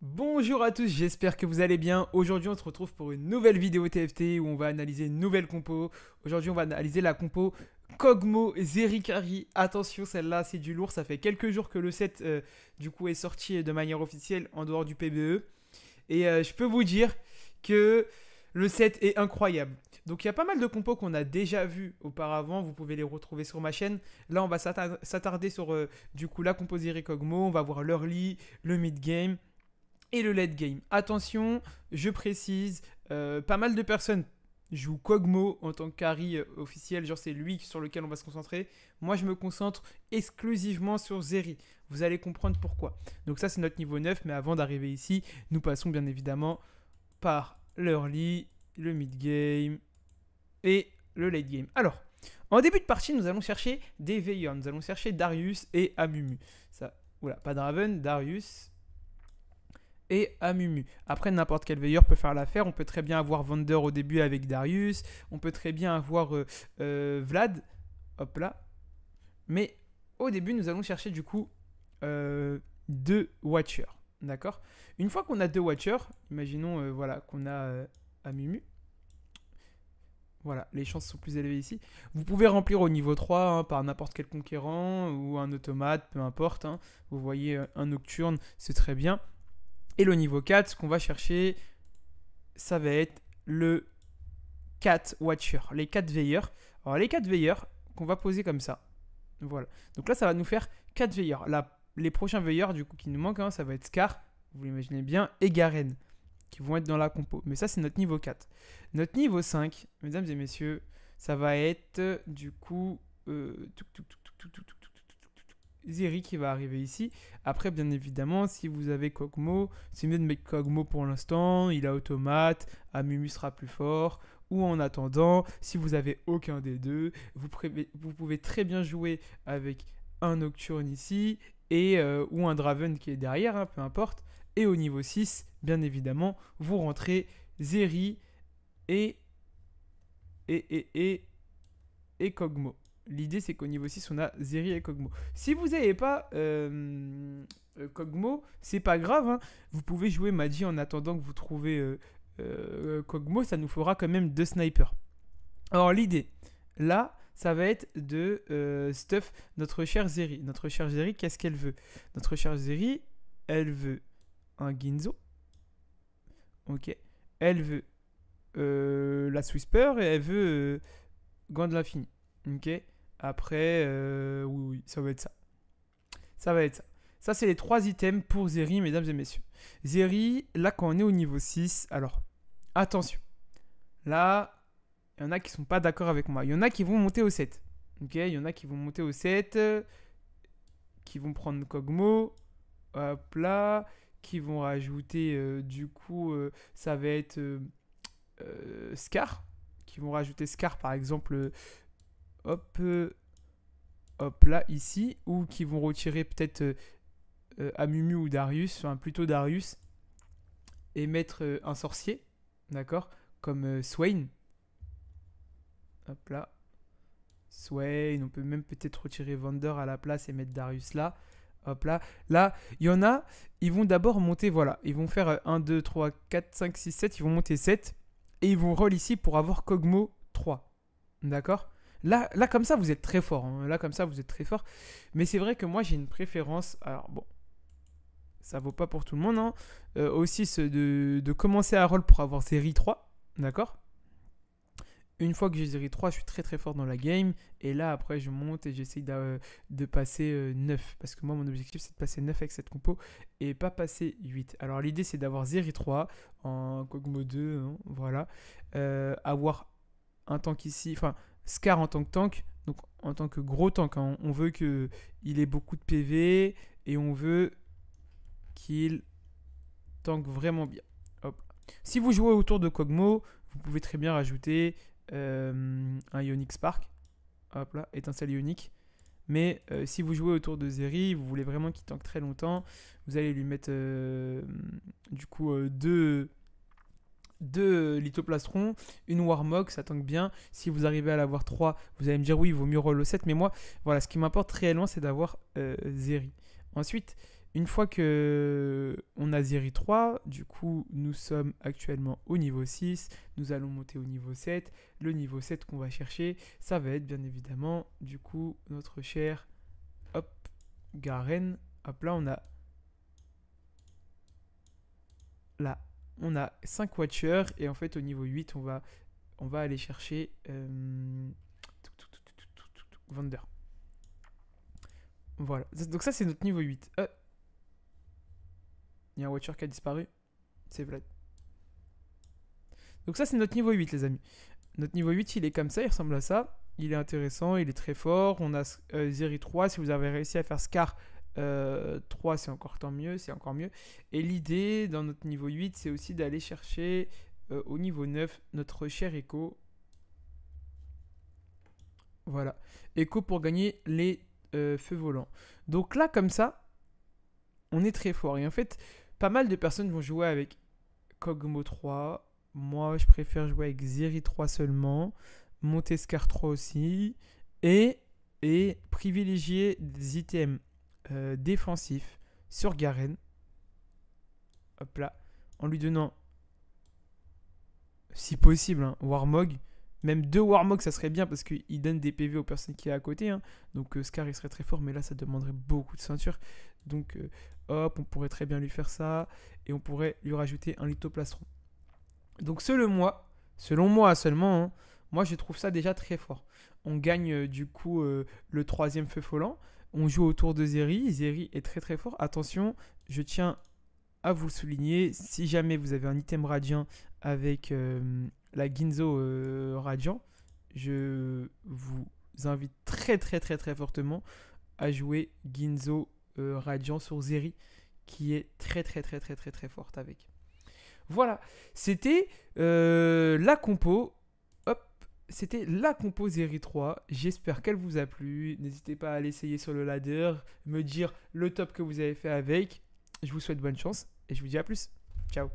Bonjour à tous, j'espère que vous allez bien. Aujourd'hui, on se retrouve pour une nouvelle vidéo TFT où on va analyser une nouvelle compo. Aujourd'hui, on va analyser la compo Kog'Maw Zerikari. Attention, celle-là, c'est du lourd. Ça fait quelques jours que le set du coup est sorti de manière officielle en dehors du PBE. Et je peux vous dire que le set est incroyable. Donc il y a pas mal de compos qu'on a déjà vu auparavant, vous pouvez les retrouver sur ma chaîne. Là on va s'attarder sur du coup la compo Zeri Kog'Maw, on va voir l'early, le mid game et le late game. Attention, je précise, pas mal de personnes jouent Kog'Maw en tant que carry officiel, genre c'est lui sur lequel on va se concentrer. Moi je me concentre exclusivement sur Zeri. Vous allez comprendre pourquoi. Donc ça c'est notre niveau 9, mais avant d'arriver ici, nous passons bien évidemment par l'early, le mid game et le late game. Alors, en début de partie, nous allons chercher des veilleurs. Nous allons chercher Darius et Amumu. Ça, oula, pas Draven, Darius et Amumu. Après, n'importe quel veilleur peut faire l'affaire. On peut très bien avoir Vander au début avec Darius. On peut très bien avoir Vlad. Hop là. Mais au début, nous allons chercher du coup deux Watchers. D'accord. Une fois qu'on a deux Watchers, imaginons voilà, qu'on a Amumu. Voilà, les chances sont plus élevées ici. Vous pouvez remplir au niveau 3 hein, par n'importe quel conquérant ou un automate, peu importe. Hein. Vous voyez un nocturne, c'est très bien. Et le niveau 4, ce qu'on va chercher, ça va être le 4 Watcher, les 4 veilleurs. Alors les 4 veilleurs qu'on va poser comme ça. Voilà. Donc là, ça va nous faire 4 veilleurs. Là, les prochains veilleurs, du coup, qui nous manquent, hein, ça va être Scar, vous l'imaginez bien, et Garen, qui vont être dans la compo. Mais ça, c'est notre niveau 4. Notre niveau 5, mesdames et messieurs, ça va être, du coup, Zeri qui va arriver ici. Après, bien évidemment, si vous avez Kog'Maw, c'est mieux de mettre Kog'Maw pour l'instant. Il a automate, Amumu sera plus fort. Ou en attendant, si vous avez aucun des deux, vous pouvez très bien jouer avec un Nocturne ici et ou un Draven qui est derrière, hein, peu importe. Et au niveau 6, bien évidemment, vous rentrez Zeri et Kog'Maw. L'idée, c'est qu'au niveau 6, on a Zeri et Kog'Maw. Si vous n'avez pas Kog'Maw, c'est pas grave. Hein. Vous pouvez jouer Magi en attendant que vous trouvez Kog'Maw. Ça nous fera quand même 2 snipers. Alors, l'idée, là, ça va être de stuff notre chère Zeri. Notre chère Zeri, qu'est-ce qu'elle veut? Notre chère Zeri, elle veut un Ginzo. Ok. Elle veut la Whisper et elle veut Gant de l'Infini. Ok. Après, oui, ça va être ça. Ça va être ça. Ça, c'est les 3 items pour Zeri, mesdames et messieurs. Zeri, là, quand on est au niveau 6, alors, attention. Là, il y en a qui sont pas d'accord avec moi. Il y en a qui vont monter au 7. Ok, il y en a qui vont monter au 7, qui vont prendre Kog'Maw. Hop là. Qui vont rajouter, du coup, ça va être Scar. Qui vont rajouter Scar, par exemple, hop, hop là, ici, ou qui vont retirer peut-être Amumu ou Darius, enfin plutôt Darius, et mettre un sorcier, d'accord, comme Swain. Hop là, Swain, on peut même peut-être retirer Vander à la place et mettre Darius là. Hop là, là, il y en a, ils vont d'abord monter, voilà, ils vont faire 1, 2, 3, 4, 5, 6, 7, ils vont monter 7, et ils vont roll ici pour avoir Kog'Maw 3, d'accord. Là, comme ça, vous êtes très fort. Hein. Là, comme ça, vous êtes très fort. Mais c'est vrai que moi, j'ai une préférence. Alors, bon, ça vaut pas pour tout le monde. Hein. Aussi, de commencer à roll pour avoir Zeri 3. D'accord. Une fois que j'ai Zeri 3, je suis très très fort dans la game. Et là, après, je monte et j'essaye de passer 9. Parce que moi, mon objectif, c'est de passer 9 avec cette compo et pas passer 8. Alors, l'idée, c'est d'avoir Zeri 3 en Kog'Maw 2. Hein, voilà. Avoir un tank ici. Enfin, Scar en tant que tank, donc en tant que gros tank, hein, on veut qu'il ait beaucoup de PV et on veut qu'il tank vraiment bien. Hop. Si vous jouez autour de Kog'Maw, vous pouvez très bien rajouter un Ionic Spark. Hop là, étincelle ionique. Mais si vous jouez autour de Zeri, vous voulez vraiment qu'il tank très longtemps, vous allez lui mettre du coup deux lithoplastron, une Warmog, ça tank bien. Si vous arrivez à l'avoir 3, vous allez me dire oui, il vaut mieux roll au 7. Mais moi, voilà, ce qui m'importe réellement, c'est d'avoir Zeri. Ensuite, une fois que on a Zeri 3, du coup, nous sommes actuellement au niveau 6. Nous allons monter au niveau 7. Le niveau 7 qu'on va chercher, ça va être bien évidemment, du coup, notre cher, hop, Garen. Hop, là, on a 5 Watchers. Et en fait, au niveau 8, on va aller chercher Vander. Voilà. Donc ça, c'est notre niveau 8. Il y a un Watcher qui a disparu. C'est Vlad. Donc ça, c'est notre niveau 8, les amis. Notre niveau 8, il est comme ça, il ressemble à ça. Il est intéressant, il est très fort. On a Zeri 3. Si vous avez réussi à faire Scar 3, c'est encore tant mieux, c'est encore mieux. Et l'idée, dans notre niveau 8, c'est aussi d'aller chercher au niveau 9 notre cher Echo. Voilà. Echo pour gagner les feux volants. Donc là, comme ça, on est très fort. Et en fait, pas mal de personnes vont jouer avec Kog'Maw 3. Moi, je préfère jouer avec Zeri 3 seulement. Monter Scar 3 aussi. Et privilégier des items défensifs sur Garen. Hop là. En lui donnant, si possible, un Warmog. Même 2 Warmog, ça serait bien parce qu'il donne des PV aux personnes qui est à côté. Hein. Donc Scar, il serait très fort. Mais là, ça demanderait beaucoup de ceinture. Donc, hop, on pourrait très bien lui faire ça. Et on pourrait lui rajouter un lithoplastron. Donc selon moi seulement, hein, moi je trouve ça déjà très fort. On gagne du coup le 3e feu volant. On joue autour de Zeri. Zeri est très très fort. Attention, je tiens à vous le souligner. Si jamais vous avez un item radiant avec la Ginzo radiant, je vous invite très très très très fortement à jouer Ginzo radiant sur Zeri, qui est très très très très très très forte avec. Voilà, c'était la compo. Hop, c'était la compo Zeri 3. J'espère qu'elle vous a plu. N'hésitez pas à l'essayer sur le ladder, me dire le top que vous avez fait avec. Je vous souhaite bonne chance et je vous dis à plus. Ciao.